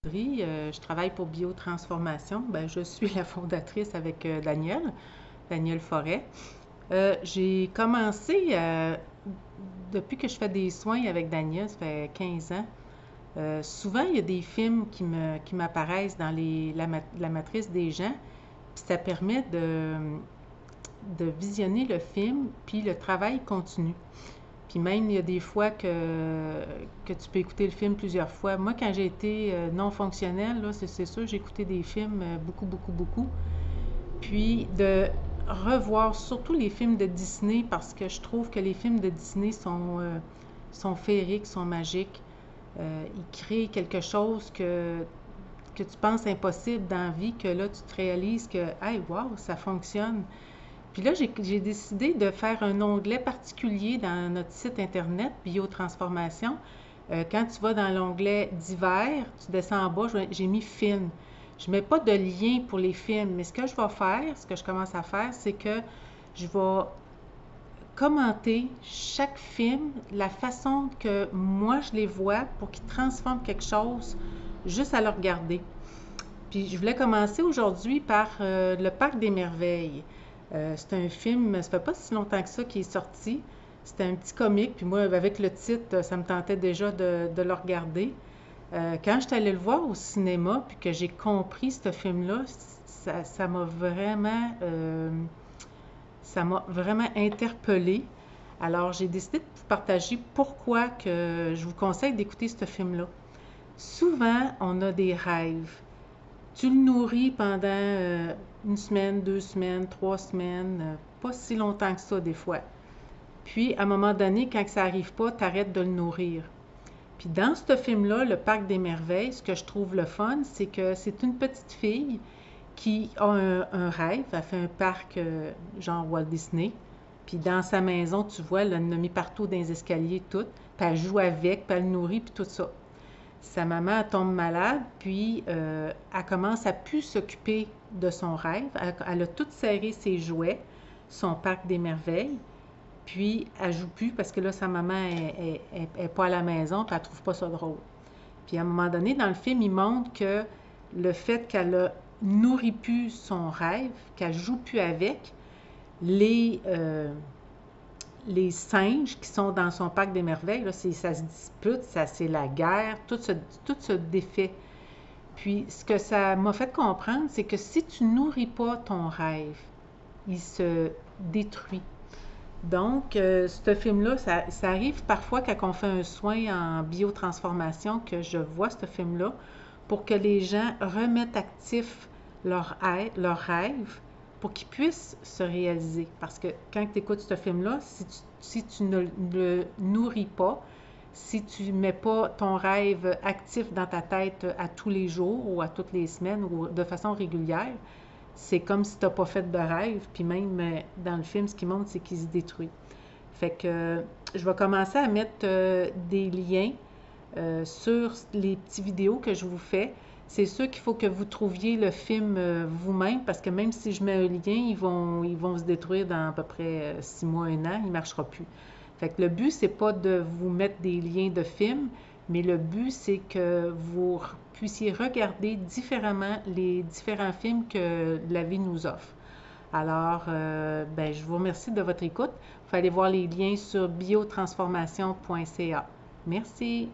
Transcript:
Je travaille pour Biotransformation. Ben, je suis la fondatrice avec Daniel Forêt. J'ai commencé depuis que je fais des soins avec Daniel, ça fait 15 ans. Souvent, il y a des films qui m'apparaissent dans la matrice des gens, puis ça permet de visionner le film, puis le travail continue. Puis même, il y a des fois que tu peux écouter le film plusieurs fois. Moi, quand j'ai été non fonctionnelle, là, c'est sûr, j'ai écouté des films beaucoup, beaucoup, beaucoup. Puis de revoir surtout les films de Disney parce que je trouve que les films de Disney sont féeriques, sont magiques. Ils créent quelque chose que tu penses impossible dans la vie, que là, tu te réalises que, hey, wow, ça fonctionne. Puis là, j'ai décidé de faire un onglet particulier dans notre site internet, Biotransformation. Quand tu vas dans l'onglet divers, tu descends en bas, j'ai mis film. Je ne mets pas de lien pour les films, mais ce que je vais faire, ce que je commence à faire, c'est que je vais commenter chaque film, la façon que moi je les vois pour qu'ils transforment quelque chose juste à le regarder. Puis je voulais commencer aujourd'hui par Le Parc des Merveilles. C'est un film, ça fait pas si longtemps que ça qu'il est sorti. C'était un petit comique, puis moi, avec le titre, ça me tentait déjà de le regarder. Quand je suis allée le voir au cinéma, puis que j'ai compris ce film-là, ça m'a vraiment interpellée. Alors, j'ai décidé de vous partager pourquoi que je vous conseille d'écouter ce film-là. Souvent, on a des rêves. Tu le nourris pendant une semaine, 2 semaines, 3 semaines, pas si longtemps que ça des fois. Puis, à un moment donné, quand ça n'arrive pas, tu arrêtes de le nourrir. Puis dans ce film-là, Le Parc des Merveilles, ce que je trouve le fun, c'est que c'est une petite fille qui a un rêve. Elle fait un parc genre Walt Disney. Puis dans sa maison, tu vois, elle en a mis partout dans les escaliers, tout. Puis elle joue avec, puis elle le nourrit, puis tout ça. Sa maman elle tombe malade, puis elle commence à plus s'occuper de son rêve. Elle a tout serré ses jouets, son parc des merveilles, puis elle joue plus parce que là, sa maman est pas à la maison, puis elle trouve pas ça drôle. Puis à un moment donné, dans le film, il montre que le fait qu'elle a nourri plus son rêve, qu'elle joue plus avec, les, euh, les singes qui sont dans son parc des merveilles, là, ça se dispute, c'est la guerre, tout se défait. Puis ce que ça m'a fait comprendre, c'est que si tu nourris pas ton rêve, il se détruit. Donc, ce film-là, ça arrive parfois quand on fait un soin en biotransformation que je vois ce film-là pour que les gens remettent actif leur rêve pour qu'ils puissent se réaliser. Parce que quand tu écoutes ce film-là, si tu ne le nourris pas, si tu ne mets pas ton rêve actif dans ta tête à tous les jours ou à toutes les semaines ou de façon régulière, c'est comme si tu n'as pas fait de rêve, puis même dans le film, ce qui montre, c'est qu'il se détruit. Fait que je vais commencer à mettre des liens sur les petites vidéos que je vous fais. C'est sûr qu'il faut que vous trouviez le film vous-même, parce que même si je mets un lien, ils vont se détruire dans à peu près 6 mois, 1 an, il ne marchera plus. Fait que le but, c'est pas de vous mettre des liens de films, mais le but, c'est que vous puissiez regarder différemment les différents films que la vie nous offre. Alors, ben, je vous remercie de votre écoute. Vous allez voir les liens sur biotransformation.ca. Merci.